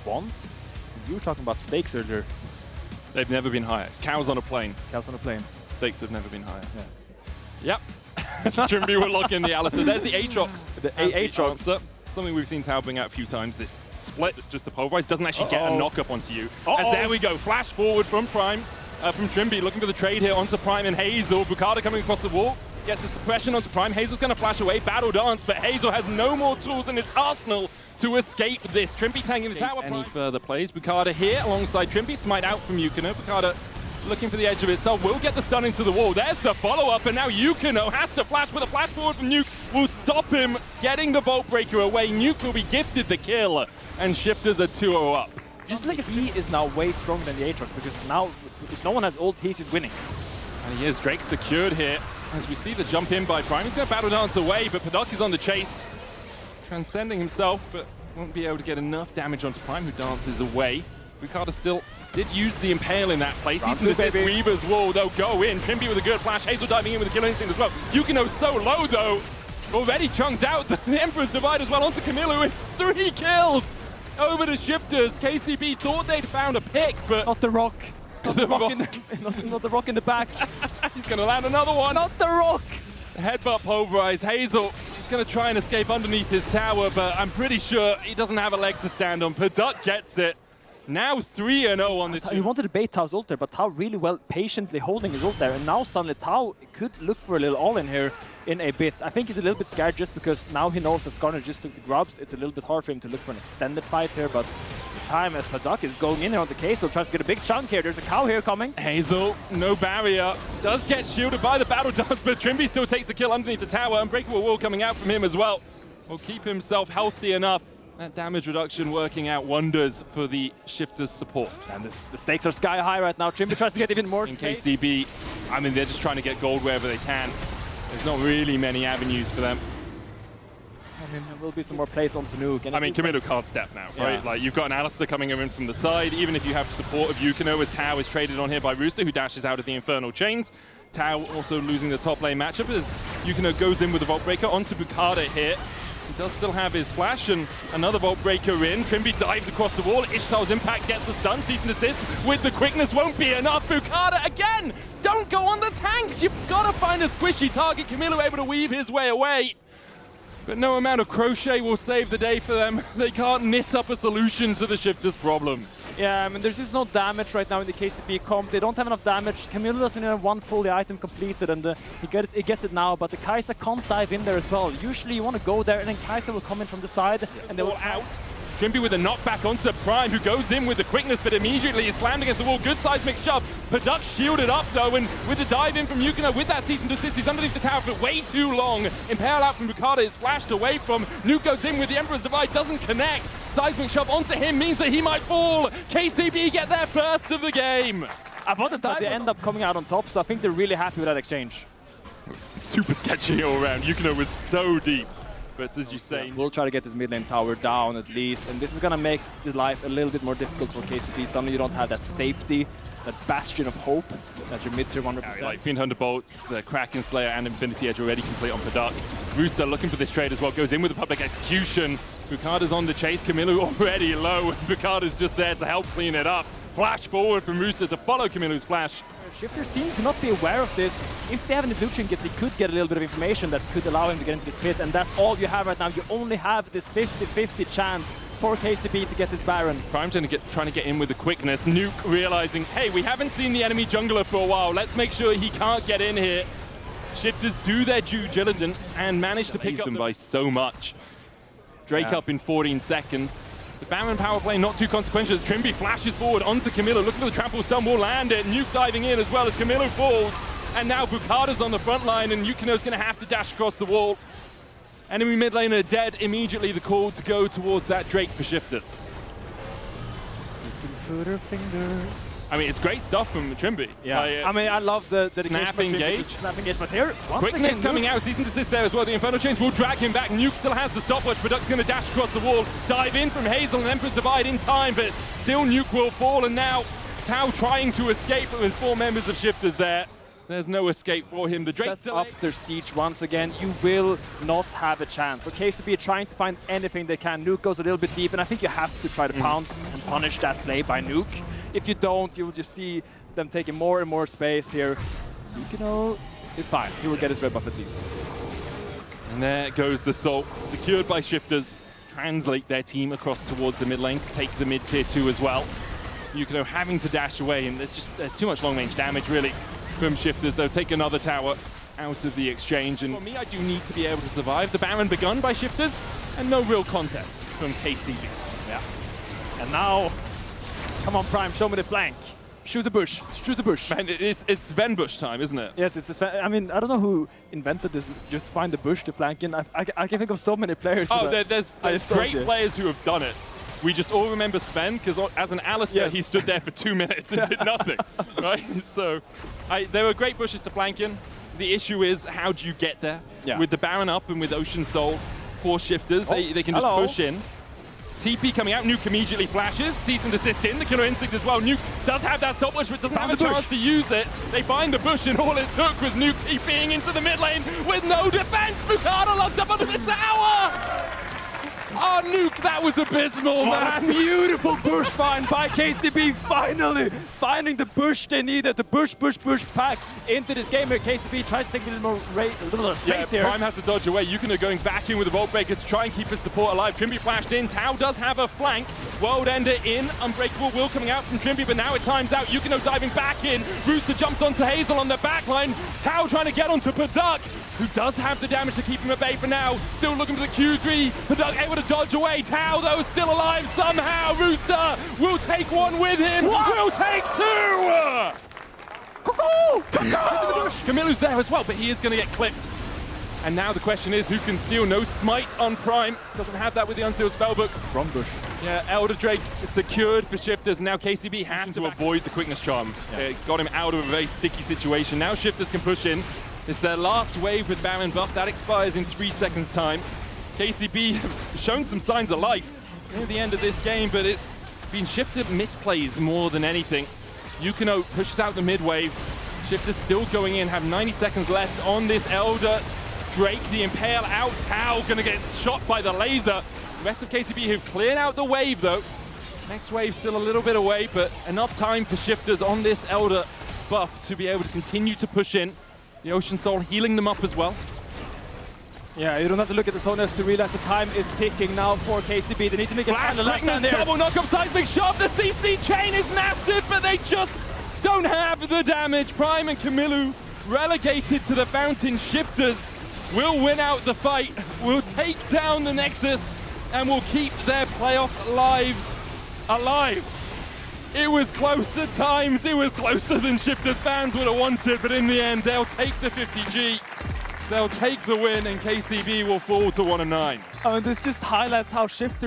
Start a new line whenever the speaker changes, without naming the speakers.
want. You were talking about stakes earlier.
They've never been higher. It's cows on a plane.
Cows on a plane.
Stakes have never been higher.
Yeah.
Yep. Trimby will lock in the Alistair. There's the Aatrox.
The Aatrox.
Something we've seen Tao bring out a few times. This split that's just the pulverize doesn't actually get a knock up onto you. And there we go. Flash forward from Prime, from Trimby, looking for the trade here onto Prime and Hazel. Bukada coming across the wall. Gets the suppression onto Prime. Hazel's going to flash away. Battle dance, but Hazel has no more tools in his arsenal to escape this. Trimby tanking the tower. Any further plays? Bukada here alongside Trimby. Smite out from Yukino. Bukada looking for the edge of itself. Will get the stun into the wall. There's the follow-up, and now Yukino has to flash, but a flash forward from Nuke will stop him getting the Vault Breaker away. Nuke will be gifted the kill, and Shifters are 2-0 up.
Just like he is now way stronger than the Aatrox, because now if no one has ult, he's just winning.
And he is. Drake secured here. As we see the jump in by Prime, he's going to battle dance away, but Paddock is on the chase. Transcending himself, but won't be able to get enough damage onto Prime, who dances away. Bukada still did use the Impale in that place. He's in this Weaver's wall. They'll go in. Trimby with a good flash. Hazel diving in with a kill instinct as well. Yukino so low, though. Already chunked out. The Emperor's Divide as well onto Camilo with 3 kills. Over to Shifters. KCB thought they'd found a pick, but...
Not the rock. Not the rock in the back.
He's going to land another one.
Not the rock.
Headbutt pulverize. Hazel is going to try and escape underneath his tower, but I'm pretty sure he doesn't have a leg to stand on. Paddock gets it. Now 3-0 on this.
He wanted to bait Tao's ult there, but Tao really well patiently holding his ult there. And now suddenly Tao could look for a little all-in here in a bit. I think he's a little bit scared just because now he knows that Skarner just took the grubs. It's a little bit hard for him to look for an extended fight here, but the time as Paddock is going in here on the case, so tries to get a big chunk here. There's a cow here coming.
Hazel, no barrier. Does get shielded by the battle dance, but Trimby still takes the kill underneath the tower. Unbreakable wall coming out from him as well. Will keep himself healthy enough. That damage reduction working out wonders for the Shifters support.
And the stakes are sky high right now. Trimby tries to get even more
in KCB. I mean, they're just trying to get gold wherever they can. There's not really many avenues for them.
I mean, there will be some more plays on Nuke.
I mean, Camilo can't step now, right? Like, you've got an Alistair coming in from the side. Even if you have support of Yukino, as Tao is traded on here by Rooster, who dashes out of the Infernal Chains. Tao also losing the top lane matchup as Yukino goes in with the Vault Breaker onto Bukada here. He does still have his flash, and another Vault Breaker in. Trimby dives across the wall. Ishtar's impact gets the stun. Cease and desist with the quickness won't be enough. Bukada again! Don't go on the tanks! You've got to find a squishy target. Camilo able to weave his way away. But no amount of crochet will save the day for them. They can't knit up a solution to the Shifters' problem.
Yeah, I mean, there's just no damage right now in the KCB comp. They don't have enough damage. Camilo doesn't have one fully item completed, and he gets it now, but the Kaza can't dive in there as well. Usually you want to go there, and then Kaza will come in from the side, and they will out.
Trimby with a knockback onto Prime, who goes in with the quickness, but immediately is slammed against the wall. Good seismic shove. Paddock shielded up, though, and with the dive in from Yukino, with that cease and desist, he's underneath the tower for way too long. Impale out from Bukada is flashed away from. Nuke goes in with the Emperor's Divide, doesn't connect. Seismic shove onto him means that he might fall. KCB get their first of the game.
I thought that they end up coming out on top, so I think they're really happy with that exchange.
It was super sketchy all around. Yukino was so deep. But as you say,
we'll try to get this mid lane tower down at least, and this is gonna make the life a little bit more difficult for KCB. Suddenly you don't have that safety, that bastion of hope that your mid-tier 1 represents.
Like Fiend Hunter Bolts, the Kraken Slayer and Infinity Edge already complete on Paddock. Rooster looking for this trade as well, goes in with the public execution. Bukada's on the chase, Camilo already low, Bukada's just there to help clean it up. Flash forward from Rooster to follow Camilo's flash.
Shifters seem to not be aware of this. If they have an illusion kit, he could get a little bit of information that could allow him to get into this pit, and that's all you have right now. You only have this 50-50 chance for KCB to get this Baron.
Prime trying to get in with the quickness. Nuke realizing, hey, we haven't seen the enemy jungler for a while. Let's make sure he can't get in here. Shifters do their due diligence and manage to pick up them by so much. Drake up in 14 seconds. The Baron power play not too consequential as Trimby flashes forward onto Camilo, looking for the trample stun, will land it. Nuke diving in as well as Camilo falls. And now Bukada's on the front line and Yukino's going to have to dash across the wall. Enemy mid laner dead, immediately the call to go towards that Drake for Shifters.
Put her fingers.
I mean, it's great stuff from Trimby.
Yeah, I mean, I love the
snapping engage.
Snapping engage, but here,
quickness coming out, cease and desist there as well. The Infernal Chains will drag him back. Nuke still has the stopwatch. Paddock's going to dash across the wall, dive in from Hazel and Emperor's Divide in time, but still Nuke will fall. And now Tao trying to escape with 4 members of Shifters there. There's no escape for him. The Drake
set up their siege once again, you will not have a chance. So KCB are trying to find anything they can. Nuke goes a little bit deep, and I think you have to try to pounce and punish that play by Nuke. If you don't, you will just see them taking more and more space here. Yukino is fine. He will get his red buff at least.
And there goes the Salt, secured by Shifters. Translate their team across towards the mid lane to take the mid tier 2 as well. Yukino having to dash away, and there's too much long range damage really from Shifters. They'll take another tower out of the exchange, and for me, I do need to be able to survive. The Baron begun by Shifters, and no real contest from KCB.
Yeah. And now, come on Prime, show me the flank. Choose a bush, choose a bush.
Man, it's Sven Bush time, isn't it?
Yes, it's Sven. I mean, I don't know who invented this, just find the bush to flank in. I can think of so many players.
Oh, there's great players who have done it. We just all remember Sven, because as an Alistair, he stood there for 2 minutes and did nothing, right? So, there were great bushes to flank in. The issue is, how do you get there?
Yeah.
With the Baron up and with Ocean Soul for Shifters, they can just push in. TP coming out, Nuke immediately flashes, cease and desist in, the Killer Instinct as well. Nuke does have that stop push, but doesn't have a chance to use it. They find the bush, and all it took was Nuke TPing into the mid lane with no defense. Bukada locked up under the tower! Oh, Nuke, that was abysmal, man.
A beautiful bush find by KCB, finally finding the bush they needed. The bush pack into this game here. KCB tries to take a little more space here.
Prime has to dodge away. Yukino going back in with a Vault Breaker to try and keep his support alive. Trimby flashed in. Tau does have a flank. World Ender in. Unbreakable Will coming out from Trimby, but now it times out. Yukino diving back in. Rooster jumps onto Hazel on the backline. Tau trying to get onto Paduk, who does have the damage to keep him at bay for now. Still looking for the Q3. Paduk able to dodge away. Tau, though, still alive somehow. Rooster will take one with him. Will take 2! Camillu's there as well, but he is going to get clipped. And now the question is, who can steal? No smite on Prime. Doesn't have that with the unsealed spellbook.
Wrong bush.
Yeah, Elder Drake is secured for Shifters. Now KCB have to avoid the quickness charm. Got him out of a very sticky situation. Now Shifters can push in. It's their last wave with Baron buff. That expires in 3 seconds' time. KCB has shown some signs of life near the end of this game, but it's been Shifter misplays more than anything. Yukino pushes out the mid wave. Shifter's still going in, have 90 seconds left on this Elder Drake. The Impale out, Tau gonna get shot by the laser. The rest of KCB who've cleared out the wave though. Next wave still a little bit away, but enough time for Shifters on this Elder buff to be able to continue to push in. The Ocean Soul healing them up as well.
Yeah, you don't have to look at the Zonas to realize the time is ticking now for KCB. They need to make a final last stand there.
Double knock-up seismic shot. The CC chain is massive, but they just don't have the damage. Prime and Camillu relegated to the fountain. Shifters will win out the fight, will take down the Nexus, and will keep their playoff lives alive. It was close at times. It was closer than Shifters fans would have wanted, but in the end, they'll take the 50G. They'll take the win, and KCB will fall to 1-9.
I mean, this just highlights how Shifters